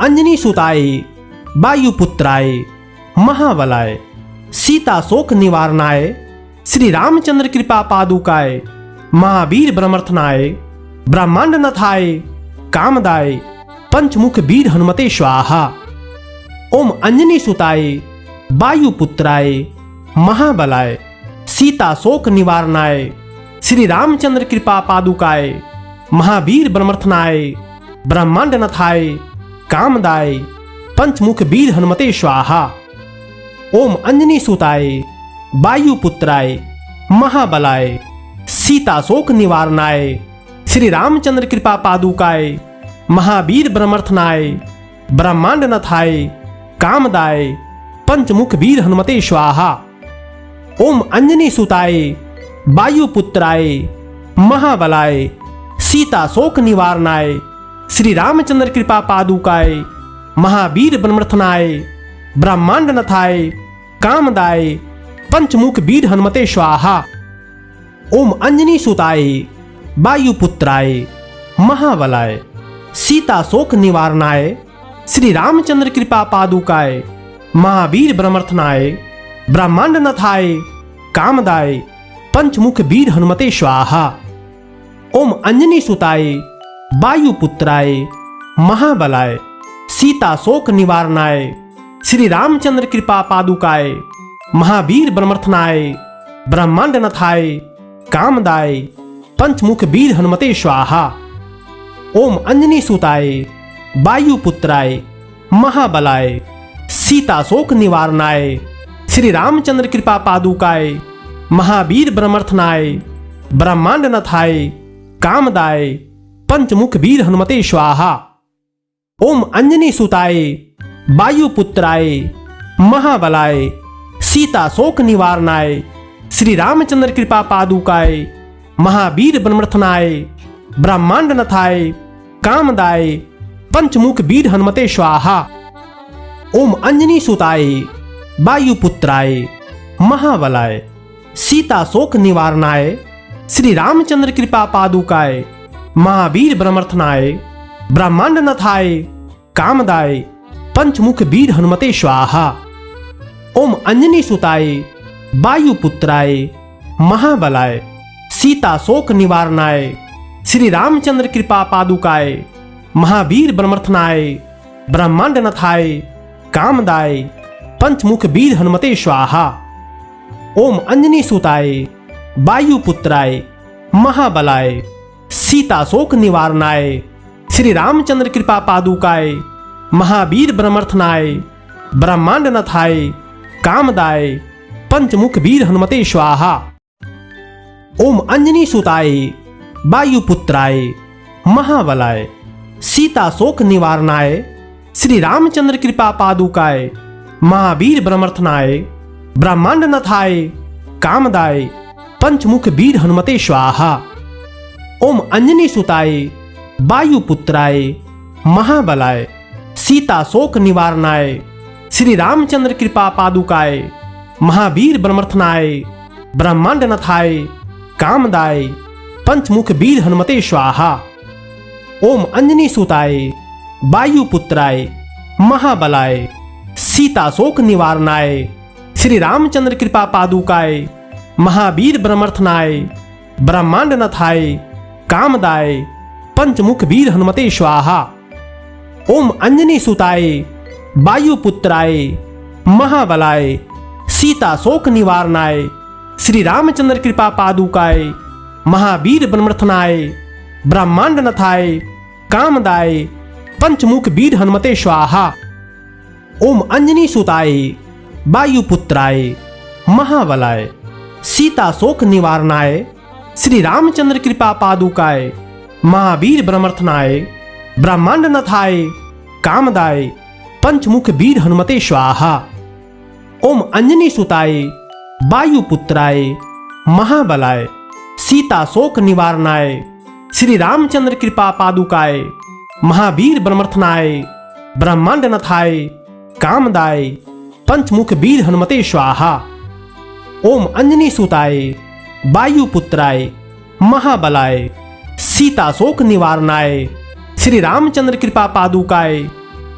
अंजनी सुताय वायुपुत्राय महाबलाय सीता शोक निवारणाय श्री रामचंद्र कृपा पादुकाय महावीर ब्रह्मर्थनाय ब्रह्मांडनाथाय कामदाय पंचमुख वीर हनुमते स्वाहा। ओम अंजनी सुताय वायुपुत्राय महाबलाय सीता शोक निवारणाय श्री रामचंद्र कृपा पादुकाय महावीर ब्रह्मर्थनाय ब्रह्मांडनाथाय कामदाय पंचमुख वीर हनुमते स्वाहा। ओम अंजनी सुताय वायुपुत्राय महाबलाय सीता शोक निवारणाय श्री रामचंद्र कृपा पादुकाय महावीर ब्रह्मर्थनाय ब्रह्मांडनाथाय कामदाय पंचमुख वीर हनुमते स्वाहा। ओम अंजनी सुताय वायुपुत्राय महाबलाय सीता शोक निवारणाय श्री रामचंद्र कृपा पादुकाय महावीर ब्रह्मर्थनाय ब्रह्मांडनाथाय कामदाय पंचमुख वीर हनुमते स्वाहा। ओम अंजनी सुताय वायुपुत्राय महाबलाय सीता शोक निवारणाय श्री रामचंद्र कृपा पादुकाय महावीर ब्रह्मर्थनाय ब्रह्मांडनाथाय कामदाय पंचमुख वीर हनुमते स्वाहा। ओम अंजनी सुताय वायुपुत्राय महाबलाय सीता शोक निवारणाय श्री रामचंद्र कृपा पादुकाय महावीर ब्रह्मर्थनाय ब्रह्मांडनाथाय कामदाय पंचमुख वीर हनुमते स्वाहा। ओम अंजनी सुताय वायुपुत्राय महाबलाय सीता शोक निवारणाय श्री रामचंद्र कृपा पादुकाय महावीर ब्रह्मर्थनाय ब्रह्मांडनाथाय कामदाय पंचमुख वीर हनुमते स्वाहा। ओम अंजनी सुताय वायुपुत्राय महाबलाय सीता शोक निवारणाय श्री रामचंद्र कृपा पादुकाय महावीर ब्रह्मर्थनाय ब्रह्मांडनाथाय कामदाय पंचमुख वीर हनुमते स्वाहा। ओम अंजनी सुताय वायुपुत्राय महाबलाय सीता शोक निवारणाय श्री रामचंद्र कृपा पादुकाय महावीर ब्रह्मर्थनाय ब्रह्मांडनाथाय कामदाय पंचमुख वीर हनुमते स्वाहा। ओम अंजनी सुताय वायुपुत्राय महाबलाय सीता शोक निवारणाय श्री रामचंद्र कृपा पादुकाय महावीर ब्रह्मर्थनाय ब्रह्मांडनाथाय कामदाय पंचमुख वीर हनुमते स्वाहा। ओम अंजनी सुताय वायुपुत्राय महाबलाय सीता शोक निवारणाय श्री रामचंद्र कृपा पादुकाय महावीर ब्रह्मर्थनाय ब्रह्मांडनाथाय कामदाय पंचमुख वीर हनुमते स्वाहा। ओम अंजनी सुताय वायुपुत्राय महाबलाय सीता शोक निवारणाय श्री रामचंद्र कृपा पादुकाय महावीर ब्रह्मर्थनाय ब्रह्मांडनाथाय कामदाय पंचमुख वीर हनुमते स्वाहा। ओम अंजनी सुताय वायुपुत्राय महाबलाय सीता शोक निवारणाय श्री रामचंद्र कृपा पादुकाय महावीर ब्रह्मर्थनाय ब्रह्मांडनाथाय कामदाय पंचमुख वीर हनुमते स्वाहा। ओम अंजनी सुताय वायुपुत्राय महाबलाय सीता शोक निवारणाय श्री रामचंद्र कृपा पादुकाय महावीर ब्रह्मर्थनाय ब्रह्मांडनाथाय कामदाय पंचमुख वीर हनुमते स्वाहा। ओम अंजनी सुताय वायुपुत्राय महाबलाय सीता शोक निवारणाय श्री रामचंद्र कृपा पादुकाय महावीर ब्रह्मर्थनाय ब्रह्मांडनाथाय कामदाय पंचमुख वीर हनुमते स्वाहा। ओम अंजनी सुताय वायुपुत्राय महाबलाय सीता शोक निवारणाय श्री रामचंद्र कृपा पादुकाय महावीर ब्रह्मर्थनाय ब्रह्मांडनाथाय कामदाय पंचमुख वीर हनुमते स्वाहा। ओम अंजनी सुताय वायुपुत्राय महाबलाय सीता शोक निवारणाय श्री रामचंद्र कृपा पादुकाय महावीर ब्रह्मर्थनाय ब्रह्मांडनाथाय कामदाय पंचमुख वीर हनुमते स्वाहा। ओम अंजनी सुताय वायुपुत्राय महाबलाय सीता शोक निवारणाय श्री रामचंद्र कृपा पादुकाय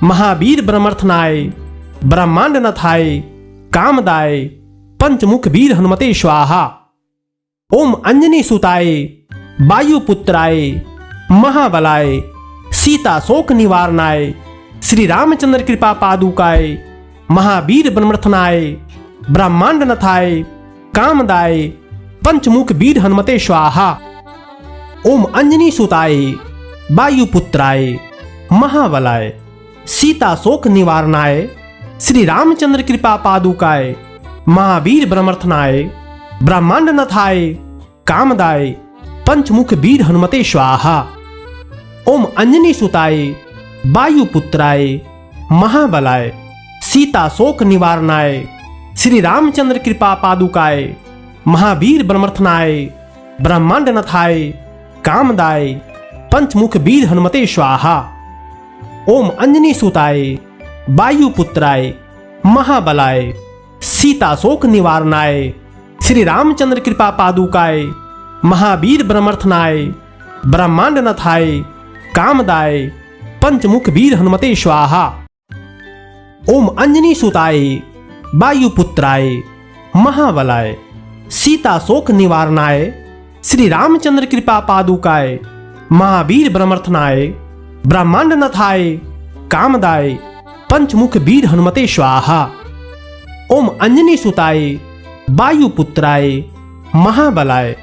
महावीर ब्रह्मर्थनाय ब्रह्मांड नथाय कामदाय पंचमुख वीर हनुमते स्वाहा। ओम अंजनी सुताय वायुपुत्राय महाबलाय सीता शोक निवारणाय श्री रामचंद्र कृपा पादुकाय महावीर ब्रह्मर्थनाय ब्रह्मांड नथाय कामदाय पंचमुख वीर हनुमते स्वाहा। ओम अंजनी सुताय वायुपुत्राय महाबलाय सीता शोक निवारणाय श्री रामचंद्र कृपा पादुकाय महावीर ब्रह्मर्थनाय ब्रह्मांड नथाय कामदाय पंचमुख वीर हनुमते स्वाहा। ओम अंजनी सुताय वायुपुत्राय महाबलाय सीता शोक निवारणाय श्री रामचंद्र कृपा पादुकाय महावीर ब्रह्मर्थनाय ब्रह्मांड नथाय कामदाय पंचमुख वीर हनुमते स्वाहा। ओम अंजनी सुताय वायुपुत्राय महाबलाय सीता शोक निवारणाय श्री रामचंद्र कृपा पादुकाय महावीर ब्रह्मर्थनाय ब्रह्मांड नथाय कामदाय पंचमुख वीर हनुमते स्वाहा। ओम अंजनी सुताय वायुपुत्राय महाबलाय सीता शोक निवारणाय श्री रामचंद्र कृपा पादुकाय महावीर ब्रह्मर्थनाय ब्रह्मांड नथाय कामदाय पंचमुख वीर हनुमते स्वाहा। ओम अंजनी सुताय वायुपुत्राय महाबलाय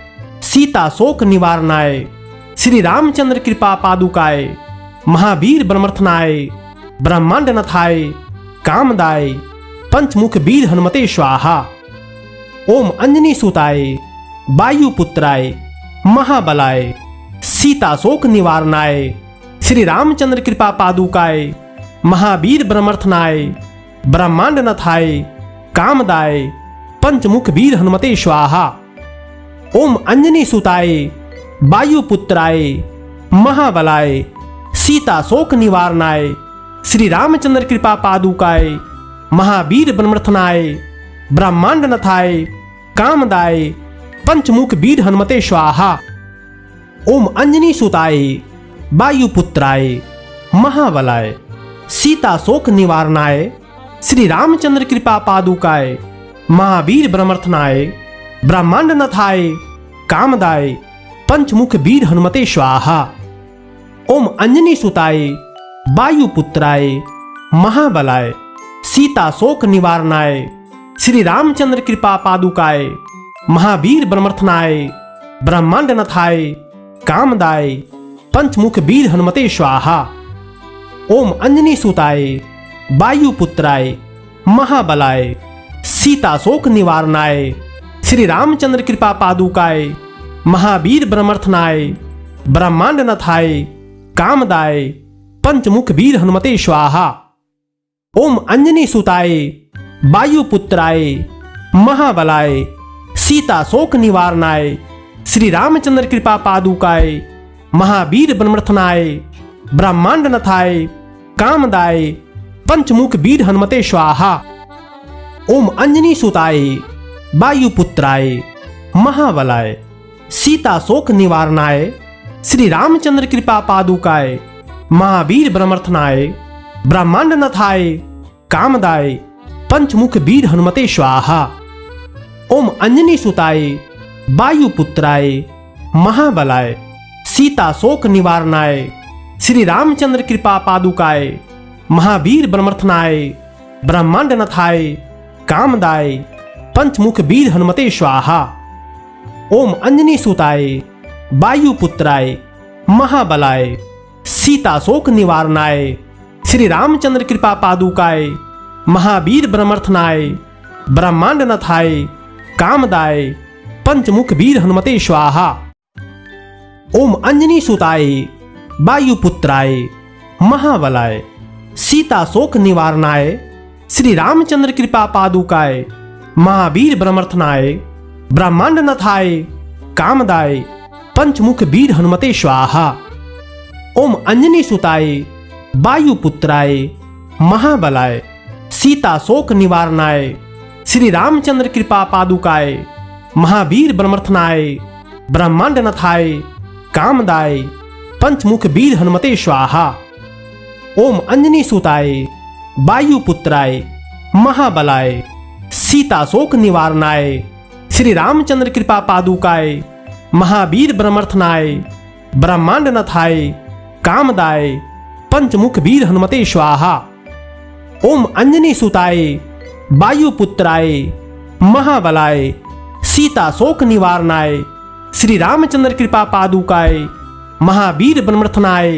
सीता शोक निवारणाय श्री रामचंद्र कृपा पादुकाय महावीर ब्रह्मर्थनाय ब्रह्मांड नथाय कामदाय पंचमुख वीर हनुमते स्वाहा। ओम अंजनी सुताय वायुपुत्राय महाबलाय सीता शोक निवारणाय श्री रामचंद्र कृपा पादुकाय महावीर ब्रह्मर्थनाय ब्रह्मांड नथाय कामदाय पंचमुख वीर हनुमते स्वाहा। ओम अंजनी सुताय वायुपुत्राय महाबलाय सीता शोक निवारणाय श्री रामचंद्र कृपा पादुकाय महावीर ब्रह्मर्थनाय ब्रह्मांड नथाय कामदाय पंचमुख वीर हनुमते स्वाहा। ओम अंजनी सुताय वायुपुत्राय महाबलाय सीता शोक निवारणाय श्री रामचंद्र कृपा पादुकाय महावीर ब्रह्मर्थनाय ब्रह्मांड नथाय कामदाय पंचमुख वीर हनुमते स्वाहा। ओम अंजनी सुताय वायुपुत्राय महाबलाय सीता शोक निवारणाय श्री रामचंद्र कृपा पादुकाय महावीर ब्रह्मर्थनाय ब्रह्मांड नथाय कामदाय पंचमुख वीर हनुमते स्वाहा। ओम अंजनी सुताय वायुपुत्राय महाबलाय सीता शोक निवारणाय श्री रामचंद्र कृपा पादुकाय महावीर ब्रह्मर्थनाय ब्रह्मांड नथाय कामदाय पंचमुख वीर हनुमते स्वाहा। ओम अंजनी सुताय वायुपुत्राय महाबलाय सीता शोक निवारणाय श्री रामचंद्र कृपा पादुकाय महावीर ब्रह्मर्थनाय ब्रह्मांड नथाय कामदाय पंचमुख वीर हनुमते स्वाहा। ओम अंजनी सुताय वायुपुत्राय महाबलाय सीता शोक निवारणाय श्री रामचंद्र कृपा पादुकाय महावीर ब्रह्मर्थनाय ब्रह्मांड नथाय कामदाय पंचमुख वीर हनुमते स्वाहा। ओम अंजनी सुताय वायुपुत्राय महाबलाय सीता शोक निवारणाय श्री रामचंद्र कृपा पादुकाय महावीर ब्रह्मर्थनाय ब्रह्मांड नथाय कामदाय पंचमुख वीर हनुमते स्वाहा। ओम अंजनी सुताय वायुपुत्राय महाबलाय सीता शोक निवारणाय श्री रामचंद्र कृपा पादुकाय महावीर ब्रह्मर्थनाय ब्रह्मांड नथाय कामदाय पंचमुख वीर हनुमते स्वाहा। ओम अंजनी सुताय वायुपुत्राय महाबलाय सीता शोक निवारणाय श्री रामचंद्र कृपा पादुकाय महावीर ब्रह्मर्थनाय ब्रह्मांड नथाय कामदाय पंचमुख वीर हनुमते स्वाहा। ओम अंजनी सुताय वायुपुत्राय महाबलाय सीता शोक निवारणाय श्री रामचंद्र कृपा पादुकाय महावीर ब्रह्मर्थनाय ब्रह्मांड नथाय कामदाय पंचमुख वीर हनुमते स्वाहा। ओम अंजनी सुताय वायुपुत्राय महाबलाय सीता शोक निवारणाय श्री रामचंद्र कृपा पादुकाय महावीर ब्रह्मर्थनाय ब्रह्मांड नथाय कामदाय पंचमुख वीर हनुमते स्वाहा। ओम अंजनी सुताय वायुपुत्राय महाबलाय सीता शोक निवारणाय श्री रामचंद्र कृपा पादुकाय महावीर ब्रह्मर्थनाय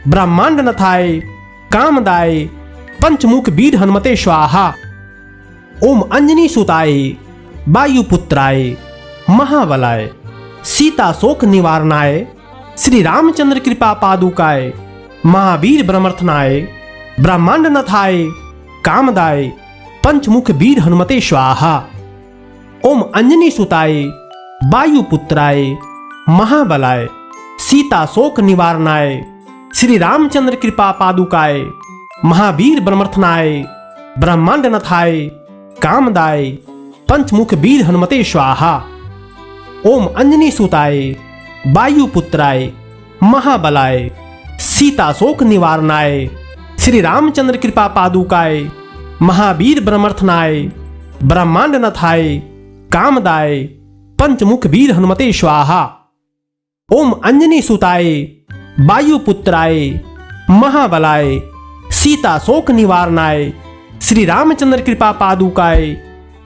ब्रह्मांड नथाय कामदाय पंचमुख वीर हनुमते स्वाहा। ओम अंजनी सुताय वायुपुत्राय महाबलाय सीता शोक निवारणाय श्री रामचंद्र कृपा पादुकाय महावीर ब्रह्मर्थनाय ब्रह्मांड नथाय कामदाय पंचमुख वीर हनुमते स्वाहा। ओम अंजनी सुताय वायुपुत्राय महाबलाय सीता शोक निवारणाय श्री रामचंद्र कृपा पादुकाय महावीर ब्रह्मर्थनाय ब्रह्मांड नथाय कामदाय पंचमुख वीर हनुमते स्वाहा। ओम अंजनी सुताय वायुपुत्राय महाबलाय सीता शोक निवारणाय श्री रामचंद्र कृपा पादुकाय महावीर ब्रह्मर्थनाय ब्रह्मांड नथाय कामदाय पंचमुख वीर हनुमते स्वाहा। ओम अंजनी सुताय वायुपुत्राय महाबलाय सीता शोक निवारणाय श्री रामचंद्र कृपा पादुकाय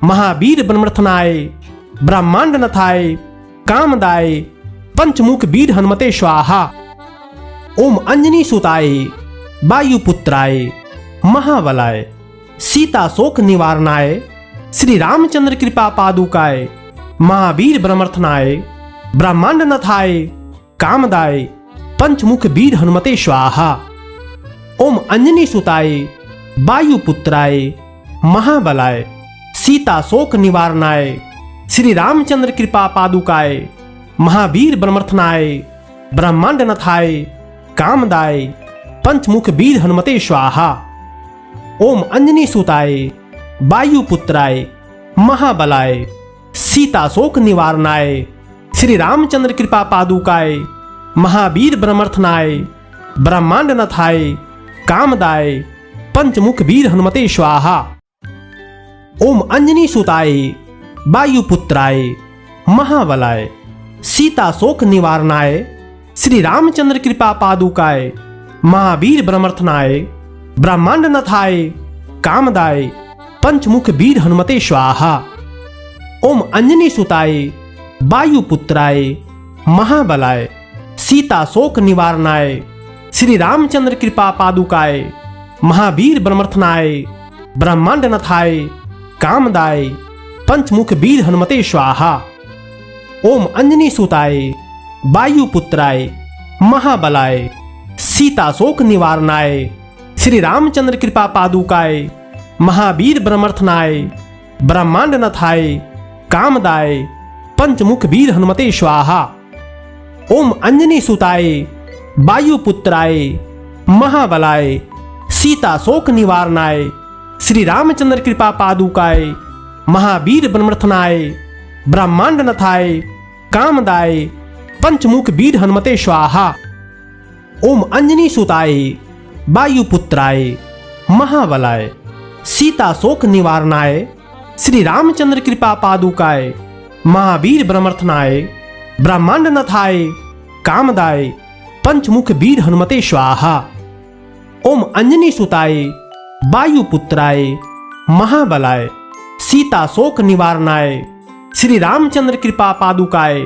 महावीर ब्रह्मर्थनाय ब्रह्मांड नथाय कामदाय पंचमुख वीर हनुमते स्वाहा। ओम अंजनी सुताय वायुपुत्राय महाबलाय सीता शोक निवारणाय श्री रामचंद्र कृपा पादुकाय महावीर ब्रह्मर्थनाय ब्रह्मांड नथाय कामदाय पंचमुख वीर हनुमते स्वाहा। ओम अंजनी सुताय वायुपुत्राय महाबलाय सीता शोक निवारणाय श्री रामचंद्र कृपा पादुकाय महावीर ब्रह्मर्थनाय ब्रह्मांड नथाय कामदाय पंचमुख वीर हनुमते स्वाहा। ओम अंजनी सुताय वायुपुत्राय महाबलाय सीता शोक निवारणाय श्री रामचंद्र कृपा पादुकाय महावीर ब्रह्मर्थनाय ब्रह्मांड नथाय कामदाय पंचमुख वीर हनुमते स्वाहा। ओम अंजनी सुताय वायुपुत्राय महाबलाय सीता शोक निवारणाय श्री रामचंद्र कृपा पादुकाय महावीर ब्रह्मर्थनाय ब्रह्मांड नथाय कामदाय पंचमुख वीर हनुमते स्वाहा। ओम अंजनी सुताय वायुपुत्राय महाबलाय सीता शोक निवारणाय श्री रामचंद्र कृपा पादुकाय महावीर ब्रह्मर्थनाय ब्रह्मांड नथाय कामदाय पंचमुख वीर हनुमते स्वाहा। ओम अंजनी सुताय वायुपुत्राय महाबलाय सीता शोक निवारणाय श्री रामचंद्र कृपा पादुकाय महावीर ब्रह्मर्थनाय ब्रह्मांड नथाय कामदाय पंचमुख वीर हनुमते स्वाहा। ओम अंजनी सुताय वायुपुत्राय महाबलाय सीता शोक निवारणाय श्री रामचंद्र कृपा पादुकाय महावीर ब्रह्मर्थनाय ब्रह्मांड नथाय कामदाय पंचमुख वीर हनुमते स्वाहा। ओम अंजनी सुताय वायुपुत्राय महाबलाय सीता शोक निवारणाय श्री रामचंद्र कृपा पादुकाय महावीर ब्रह्मर्थनाय ब्रह्मांड नथाय कामदाय पंचमुख वीर हनुमते स्वाहा। ओम अंजनी सुताय वायुपुत्राय महाबलाय सीता शोक निवारणाय श्री रामचंद्र कृपा पादुकाय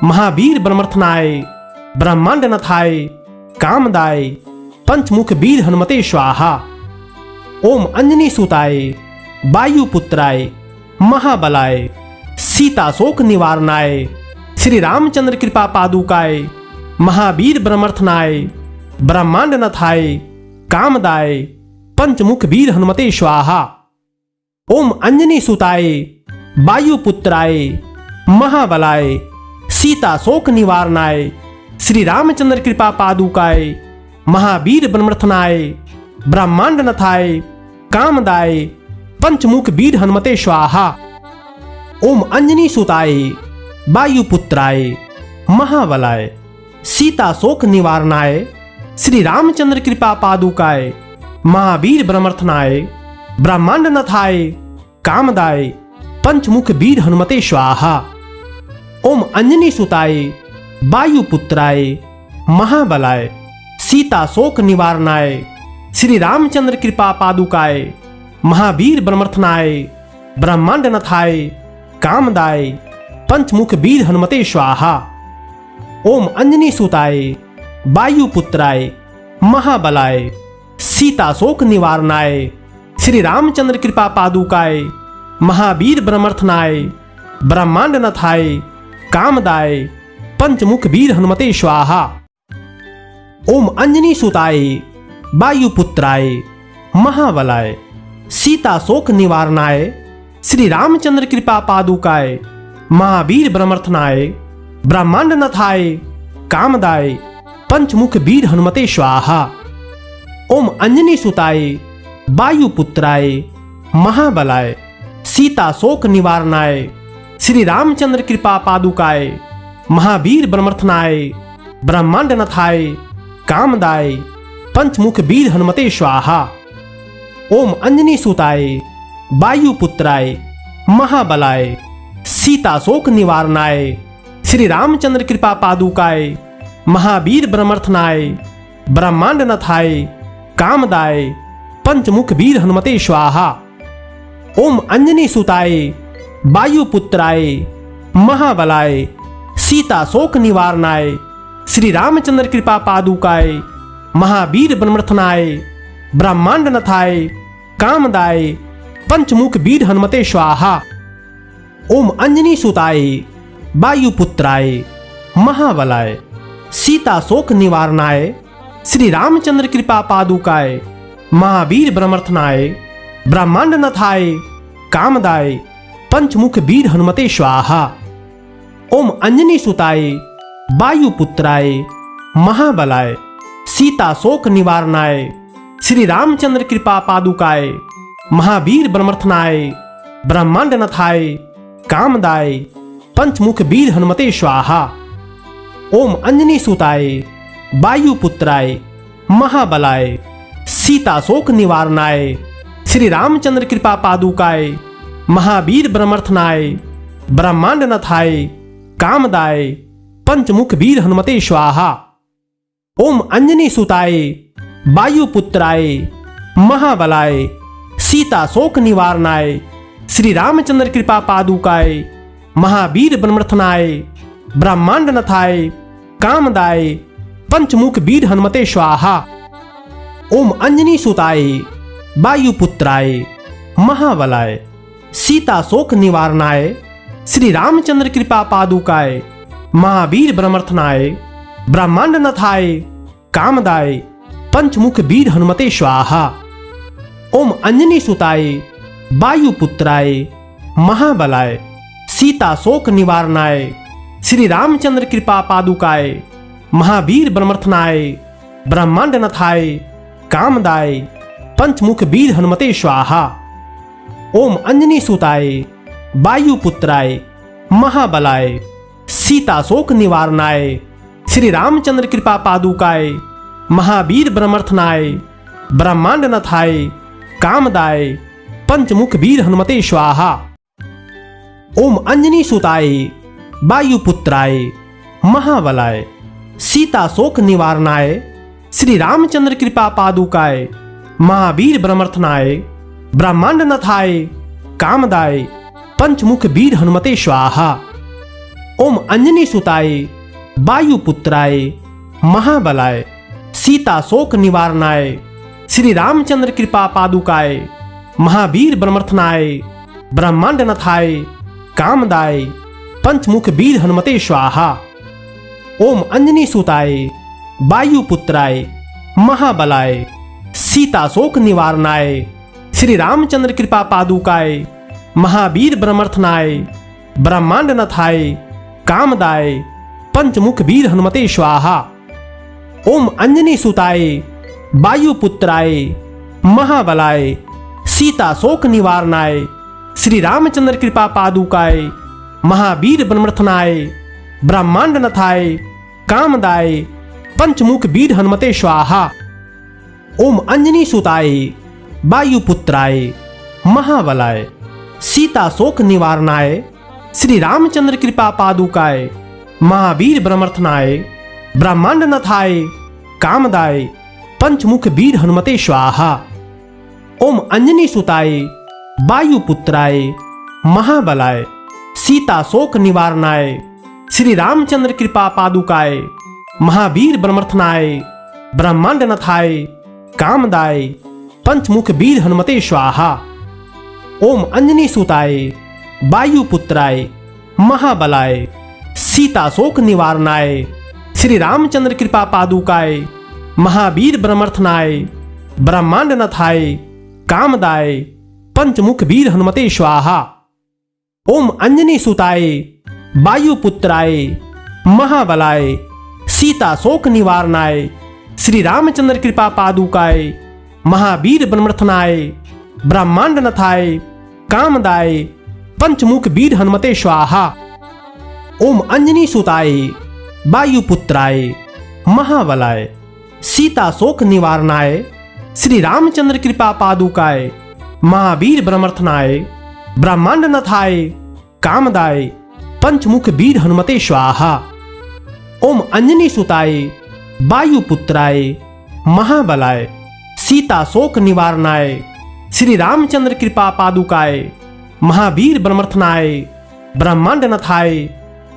महावीर ब्रह्मर्थनाय ब्रह्मांड नथाय कामदाय पंचमुख वीर हनुमते स्वाहा। ओम अंजनी सुताय वायुपुत्राय महाबलाय सीता शोक निवारणाय श्री रामचंद्र कृपा पादुकाय महावीर ब्रह्मर्थनाय ब्रह्मांड नथाय कामदाय पंचमुख वीर हनुमते स्वाहा। ओम अंजनी सुताय वायुपुत्राय महाबलाय सीता शोक निवारणाय श्री रामचंद्र कृपा पादुकाय महावीर ब्रह्मर्थनाय ब्रह्मांड नथाय कामदाय पंचमुख वीर हनुमते स्वाहा। ओम अंजनी सुताय वायुपुत्राय महाबलाय सीता शोक निवारणाय श्री रामचंद्र कृपा पादुकाय महावीर ब्रह्मर्थनाय ब्रह्मांड नथाय कामदाय पंचमुख वीर हनुमते स्वाहा। ओम अंजनी सुताय वायुपुत्राय महाबलाय सीता शोक निवारणाय श्री रामचंद्र कृपा पादुकाय महावीर ब्रह्मर्थनाय ब्रह्मांड नथाय कामदाय पंचमुख वीर हनुमते स्वाहा। ओम अंजनी सुताय वायुपुत्राय महाबलाय सीता शोक निवारणाय श्री रामचंद्र कृपा पादुकाय महावीर ब्रह्मर्थनाय ब्रह्मांड नथाय कामदाय पंचमुख वीर हनुमते स्वाहा। ओम अंजनी सुताय वायुपुत्राय महाबलाय सीता शोक निवारणाय श्री रामचंद्र कृपा पादुकाय महावीर ब्रह्मर्थनाय ब्रह्मांड नथाय कामदाय पंचमुख वीर हनुमते स्वाहा। ओम अंजनी सुताय वायुपुत्राय महाबलाय सीता शोक निवारणाय श्री रामचंद्र कृपा पादुकाय महावीर ब्रह्मर्थनाय ब्रह्मांड नथाय कामदाय पंचमुख वीर हनुमते स्वाहा। ओम अंजनी सुताय वायुपुत्राय महाबलाय सीता शोक निवारणाय श्री रामचंद्र कृपा पादुकाय महावीर ब्रह्मर्थनाय ब्रह्मांड नथाय कामदाय पंचमुख वीर हनुमते स्वाहा। ओम अंजनी सुताय वायुपुत्राय महाबलाय सीता शोक निवारणाय श्री रामचंद्र कृपा पादुकाय महावीर ब्रह्मर्थनाय ब्रह्मांड नथाय कामदाय पंचमुख वीर हनुमते स्वाहा। ओम अंजनी सुताय वायुपुत्राय महाबलाय सीता शोक निवारणाय श्री रामचंद्र कृपा पादुकाय महावीर ब्रह्मर्थनाय ब्रह्मांड नथाय कामदाय पंचमुख वीर हनुमते स्वाहा। ओम अंजनी सुताय वायुपुत्राय महाबलाय सीता शोक निवारणाय श्री रामचंद्र कृपा पादुकाय महावीर ब्रह्मर्थनाय ब्रह्मांड नथाय कामदाय पंचमुख वीर हनुमते स्वाहा। ओम अंजनी सुताय वायुपुत्राय महाबलाय सीता शोक निवारणाय श्री रामचंद्र कृपा पादुकाय महावीर ब्रह्मर्थनाय ब्रह्मांड नथाय कामदाय पंचमुख वीर हनुमते स्वाहा। ओम अंजनी सुताय वायुपुत्राय महाबलाय सीता शोक निवारणाय श्री रामचंद्र कृपा पादुकाय महावीर ब्रह्मर्थनाय ब्रह्मांड नथाय कामदाय पंचमुख वीर हनुमते स्वाहा। ओम अंजनी सुताय वायुपुत्राय महाबलाय सीता शोक निवारणाय श्री रामचंद्र कृपा पादुकाय महावीर ब्रह्मर्थनाय ब्रह्मांड नथाय कामदाय पंचमुख वीर हनुमते स्वाहा। ओम अंजनी सुताय वायुपुत्राय महाबलाय सीता शोक निवारणाय श्री रामचंद्र कृपा पादुकाय महावीर ब्रह्मर्थनाय ब्रह्मांड नथाय कामदाय पंचमुख वीर हनुमते स्वाहा। ओम अंजनी सुताय वायुपुत्राय महाबलाय सीता शोक निवारणाय श्री रामचंद्र कृपा पादुकाय महावीर ब्रह्मर्थनाय ब्रह्मांड नथाय कामदाय पंचमुख वीर हनुमते स्वाहा। ओम अंजनी सुताय वायुपुत्राय महाबलाय सीता शोक निवारणाय श्री रामचंद्र कृपा पादुकाय महावीर ब्रह्मर्थनाय ब्रह्मांड नथाय कामदाय पंचमुख वीर हनुमते स्वाहा। ओम अंजनी सुताय वायुपुत्राय महाबलाय सीता शोक निवारणाय श्री रामचंद्र कृपा पादुकाय महावीर ब्रह्मर्थनाय ब्रह्मांड नथाय कामदाय पंचमुख वीर हनुमते स्वाहा। ओम अंजनी सुताय वायुपुत्राय महाबलाय सीता शोक निवारणाय श्री रामचंद्र कृपा पादुकाय महावीर ब्रह्मर्थनाय ब्रह्मांड नथाय कामदाय पंचमुख वीर हनुमते स्वाहा। ओम अंजनी सुताय वायुपुत्राय महाबलाय सीता शोक निवारणाय श्री रामचंद्र कृपा पादुकाय महावीर ब्रह्मर्थनाय ब्रह्मांड नथाय कामदाय पंचमुख वीर हनुमते स्वाहा। ओम अंजनी सुताय वायुपुत्राय महाबलाय सीता शोक निवारणाय श्री रामचंद्र कृपा पादुकाय महावीर ब्रह्मर्थनाय ब्रह्मांड नथाय कामदाय पंचमुख वीर हनुमते स्वाहा। ओम अंजनी सुताय वायुपुत्राय महाबलाय सीता शोक निवारणाय श्री रामचंद्र कृपा पादुकाय महावीर ब्रह्मर्थनाय ब्रह्मांड नथाय कामदाय पंचमुख वीर हनुमते स्वाहा। ओम अंजनी सुताय वायुपुत्राय महाबलाय सीता शोक निवारणाय श्री रामचंद्र कृपा पादुकाय महावीर ब्रह्मर्थनाय ब्रह्मांड नथाय कामदाय पंचमुख वीर हनुमते स्वाहा। ओम अंजनी सुताय वायुपुत्राय महाबलाय सीता शोक निवारणाय श्री रामचंद्र कृपा पादुकाय महावीर ब्रह्मर्थनाय ब्रह्मांड नथाय कामदाय पंचमुख वीर हनुमते स्वाहा। ओम अंजनी सुताय वायुपुत्राय महाबलाय सीता शोक निवारणाय श्री रामचंद्र कृपा पादुकाय महावीर ब्रह्मर्थनाय ब्रह्मांड नथाय कामदाय पंचमुख वीर हनुमते स्वाहा। ओम अंजनी सुताय वायुपुत्राय महाबलाय सीता शोक निवारणाय श्री रामचंद्र कृपा पादुकाय महावीर ब्रह्मर्थनाय ब्रह्मांड नथाय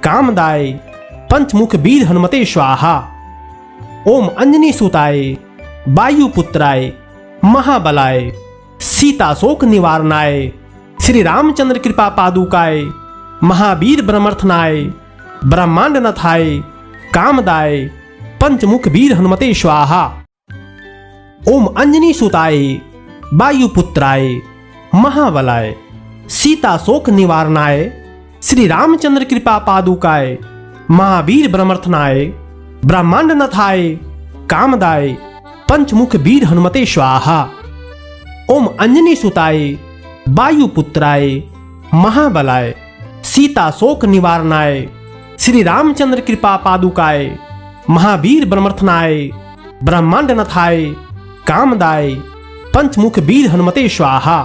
कामदाय पंचमुख वीर हनुमते स्वाहा। ओम अंजनी सुताय वायुपुत्राय महाबलाय सीता शोक निवारणाय श्री रामचंद्र कृपा पादुकाय महावीर ब्रह्मर्थनाय ब्रह्मांड नथाय कामदाय पंचमुख वीर हनुमते स्वाहा। ओम अंजनी सुताय वायुपुत्राय महाबलाय सीता शोक निवारणाय श्री रामचंद्र कृपा पादुकाय महावीर ब्रह्मर्थनाय ब्रह्मांड नथाय कामदाय पंचमुख वीर हनुमते स्वाहा। ओम अंजनी सुताय वायुपुत्राय महाबलाय सीता शोक निवारणाय श्री रामचंद्र कृपा पादुकाय महावीर ब्रह्मर्थनाय ब्रह्मांड नथाय कामदाय पंचमुख वीर हनुमते स्वाहा।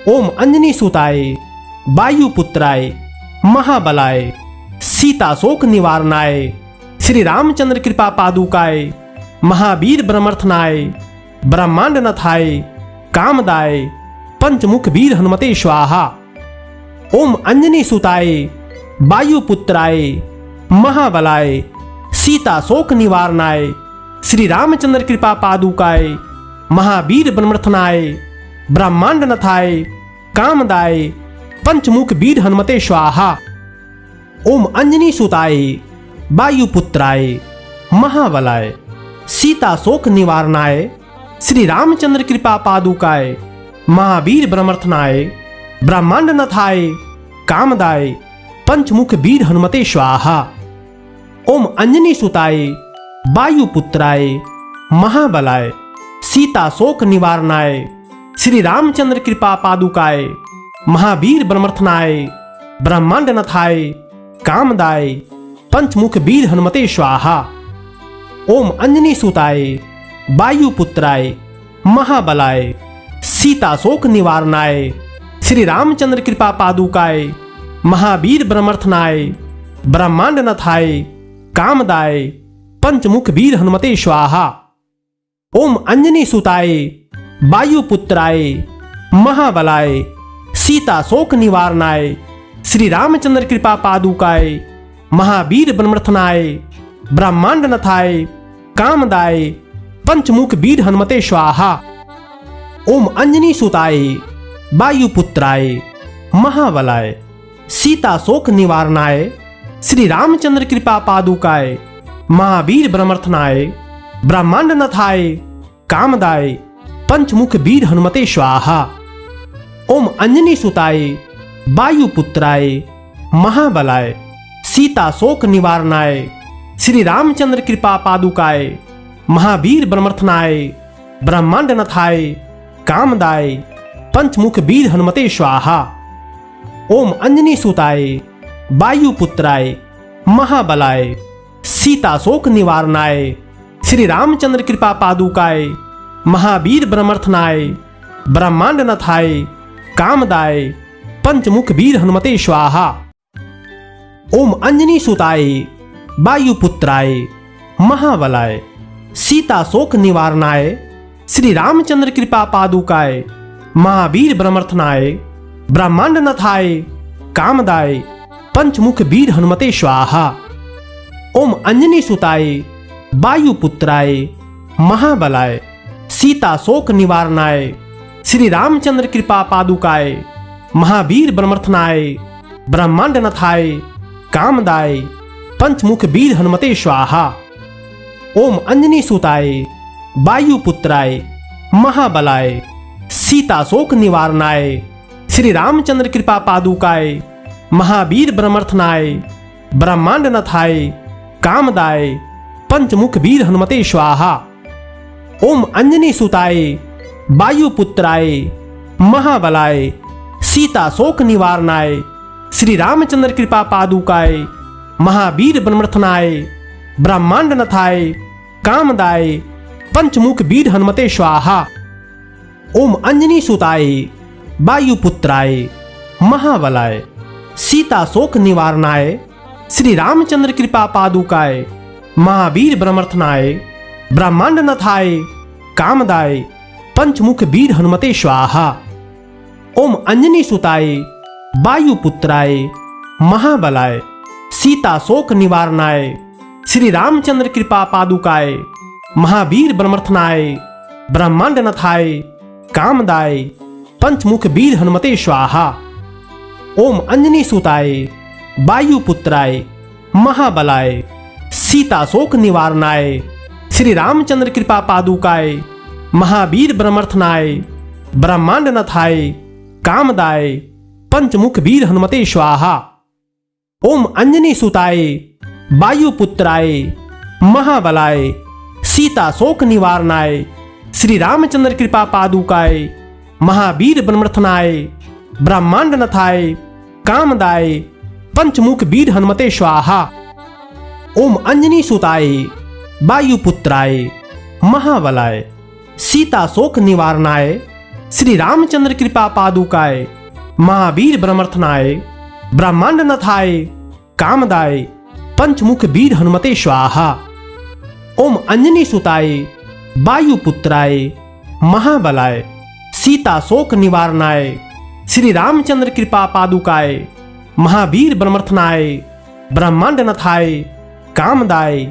ओम अंजनी सुताय वायुपुत्राय महाबलाय सीता शोक निवारणाय श्री रामचंद्र कृपा पादुकाय महावीर ब्रह्मर्थनाय ब्रह्मांड नथाय कामदाय पंचमुख वीर हनुमते स्वाहा। ओम अंजनी सुताय वायुपुत्राय महाबलाय सीता शोक निवारणाय श्री रामचंद्र कृपा पादुकाय महावीर ब्रह्मर्थनाय ब्रह्मांड नथाय कामदाय पंचमुख वीर हनुमते स्वाहा। ओम अंजनी सुताय वायुपुत्राय महाबलाय सीता शोक निवारणाय श्री रामचंद्र कृपा पादुकाय महावीर ब्रह्मर्थनाय ब्रह्मांड नथाय कामदाय पंचमुख वीर हनुमते स्वाहा। ओम अंजनी सुताय वायुपुत्राय महाबलाय सीता शोक निवारणाय श्री रामचंद्र कृपा पादुकाय महावीर ब्रह्मर्थनाय ब्रह्मांड नथाय कामदाय पंचमुख वीर हनुमते स्वाहा। ओम अंजनी सुताय वायुपुत्राय महाबलाय सीता शोक निवारणाय श्री रामचंद्र कृपा पादुकाय महावीर ब्रह्मर्थनाय ब्रह्मांड नथाय कामदाय पंचमुख वीर हनुमते स्वाहा। ओम अंजनी सुताय वायुपुत्राय महाबलाय सीता शोक निवारणाय श्री रामचंद्र कृपा पादुकाय महावीर ब्रह्मर्थनाय ब्रह्मांड नथाय कामदाय पंचमुख वीर हनुमते स्वाहा। ओम अंजनी सुताय वायुपुत्राय महाबलाय सीता शोक निवारणाय श्री रामचंद्र कृपा पादुकाय महावीर ब्रह्मर्थनाय ब्रह्मांड नथाय कामदाय पंचमुख वीर हनुमते स्वाहा। ओम अंजनी सुताय वायुपुत्राय महाबलाय सीता शोक निवारणाय श्री रामचंद्र कृपा पादुकाय महावीर ब्रह्मर्थनाय ब्रह्मांड नथाय कामदाय पंचमुख वीर हनुमते स्वाहा। ओम अंजनी सुताय वायुपुत्राय महाबलाय सीता शोक निवारणाय श्री रामचंद्र कृपा पादुकाय महावीर ब्रह्मर्थनाय ब्रह्मांड नथाय कामदाय पंचमुख वीर हनुमते स्वाहा। ओम अंजनी सुताय वायुपुत्राय महाबलाय सीता शोक निवारणाय श्री रामचंद्र कृपा पादुकाय महावीर ब्रह्मर्थनाय ब्रह्मांड नथाय कामदाय पंचमुख वीर हनुमते स्वाहा। ओम अंजनी सुताय वायुपुत्राय महाबलाय सीता शोक निवारणाय श्री रामचंद्र कृपा पादुकाय महावीर ब्रह्मर्थनाय ब्रह्मांड नथाय कामदाय पंचमुख वीर हनुमते स्वाहा। ओम अंजनी सुताय वायुपुत्राय महाबलाय सीता शोक निवारणाय श्री रामचंद्र कृपा पादुकाय महावीर ब्रह्मर्थनाय ब्रह्मांड नथाय कामदाय पंचमुख वीर हनुमते स्वाहा। ओम अंजनी सुताय वायुपुत्राय महाबलाय सीता शोक निवारणाय श्री रामचंद्र कृपा पादुकाय महावीर ब्रह्मर्थनाय ब्रह्मांड नथाय कामदाय पंचमुख वीर हनुमते स्वाहा। ओम अंजनी सुताय वायुपुत्राय महाबलाय सीता शोक निवारणाय श्री रामचंद्र कृपा पादुकाय महावीर ब्रह्मर्थनाय ब्रह्मांड नथाय कामदाय पंचमुख वीर हनुमते स्वाहा। ओम अंजनी सुताय वायुपुत्राय महाबलाय सीता शोक निवारणाय श्री रामचंद्र कृपा पादुकाय महावीर ब्रह्मर्थनाय ब्रह्मांड नथाय कामदाय पंचमुख वीर हनुमते स्वाहा। ओम अंजनी सुताय वायुपुत्राय महाबलाय सीता शोक निवारणाय श्री रामचंद्र कृपा पादुकाय महावीर ब्रह्मर्थनाय ब्रह्मांड नथाय कामदाय पंचमुख वीर हनुमते स्वाहा। ओम अंजनी सुताय वायुपुत्राय महाबलाय सीता शोक निवारणाय श्री रामचंद्र कृपा पादुकाय महावीर ब्रह्मर्थनाय ब्रह्मांड नथाय कामदाय पंचमुख वीर हनुमते स्वाहा। ओम अंजनी सुताय वायुपुत्राय महाबलाय सीता शोक निवारणाय श्री रामचंद्र कृपा पादुकाय महावीर ब्रह्मर्थनाय ब्रह्मांड नथाय कामदाय पंचमुख वीर हनुमते स्वाहा। ओम अंजनी सुताय वायुपुत्राय महाबलाय सीता शोक निवारणाय श्री रामचंद्र कृपा पादुकाय महावीर ब्रह्मर्थनाय ब्रह्मांड नथाय कामदाय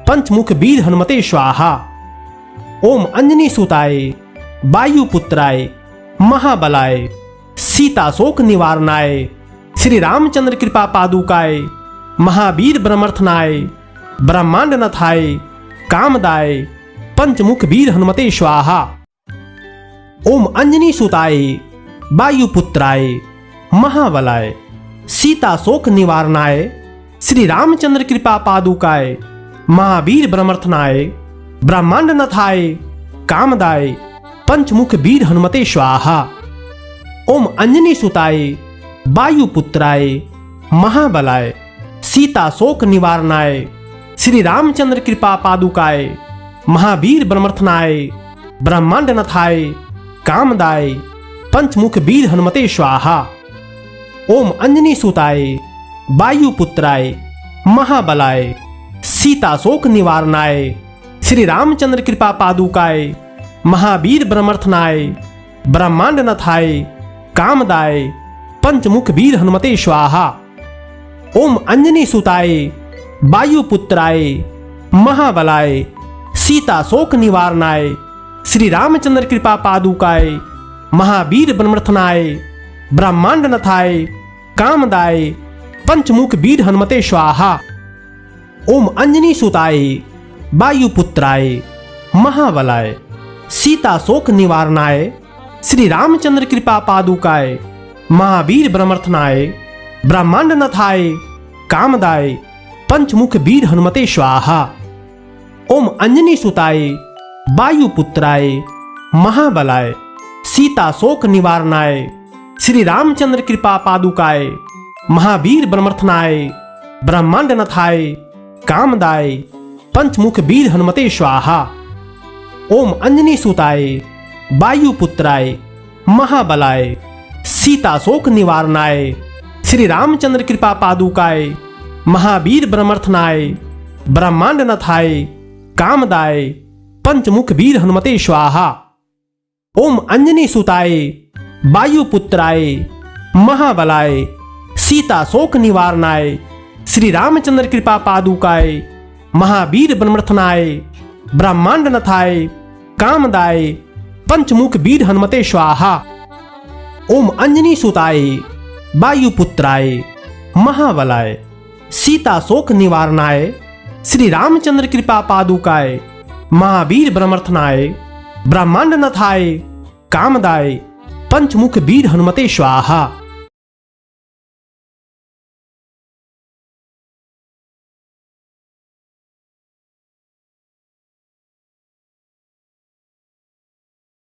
पंचमुख वीर हनुमते स्वाहा। ओम अंजनी सुताय वायुपुत्राय महाबलाय सीता शोक निवारणाय श्री रामचंद्र कृपा पादुकाय महावीर ब्रह्मर्थनाय ब्रह्मांड नथाय कामदाय पंचमुख वीर हनुमते स्वाहा। ओम अंजनी सुताय वायुपुत्राय महाबलाय सीता शोक निवारणाय श्री रामचंद्र कृपा पादुकाय महावीर ब्रह्मर्थनाय ब्रह्मांड नथाय कामदाय पंचमुख वीर हनुमते स्वाहा। ओम अंजनी सुताय वायुपुत्राय महाबलाय सीता शोक निवारणाय श्री रामचंद्र कृपा पादुकाय महावीर ब्रह्मर्थनाय ब्रह्मांड नथाय कामदाय पंचमुख वीर हनुमते स्वाहा। ओम अंजनी सुताय वायुपुत्राय महाबलाय सीता शोक निवारणाय श्री रामचंद्र कृपा पादुकाय महावीर ब्रह्मर्थनाय ब्रह्मांड नथाय कामदाय पंचमुख वीर हनुमते स्वाहा। ओम अंजनी सुताय वायुपुत्राय महाबलाय सीता शोक निवारणाय श्री रामचंद्र कृपा पादुकाय महावीर ब्रह्मर्थनाय ब्रह्मांड नथाय कामदाय पंचमुख वीर हनुमते स्वाहा। ओम अंजनी सुताय वायुपुत्राय महाबलाय सीता शोक निवारणाय श्री रामचंद्र कृपा पादुकाय महावीर ब्रह्मर्थनाय ब्रह्मांड नथाय कामदाय पंचमुख वीर हनुमते स्वाहा। ओम अंजनी सुताय वायुपुत्राय महाबलाय सीता शोक निवारणाय श्री रामचंद्र कृपा पादुकाय महावीर ब्रह्मर्थनाय ब्रह्मांड नथाय कामदाय पंचमुख वीर हनुमते स्वाहा। ओम अंजनी सुताय वायुपुत्राय महाबलाय सीता शोक निवारणाय श्री रामचंद्र कृपा पादुकाय महावीर ब्रह्मर्थनाय ब्रह्मांड नथाय कामदाय पंचमुख वीर हनुमते स्वाहा। ओम अंजनी सुताय वायुपुत्राय महाबलाय सीता शोक निवारणाय श्री रामचंद्र कृपा पादुकाय महावीर ब्रह्मर्थनाय ब्रह्मांड नथाय कामदाय पंचमुख वीर हनुमते स्वाहा। ओम अंजनी सुताय वायुपुत्राय महाबलाय सीता शोक निवारणाय श्री रामचंद्र कृपा पादुकाय महावीर ब्रह्मर्थनाय ब्रह्मांड नथाय कामदाय पंचमुख वीर हनुमते स्वाहा।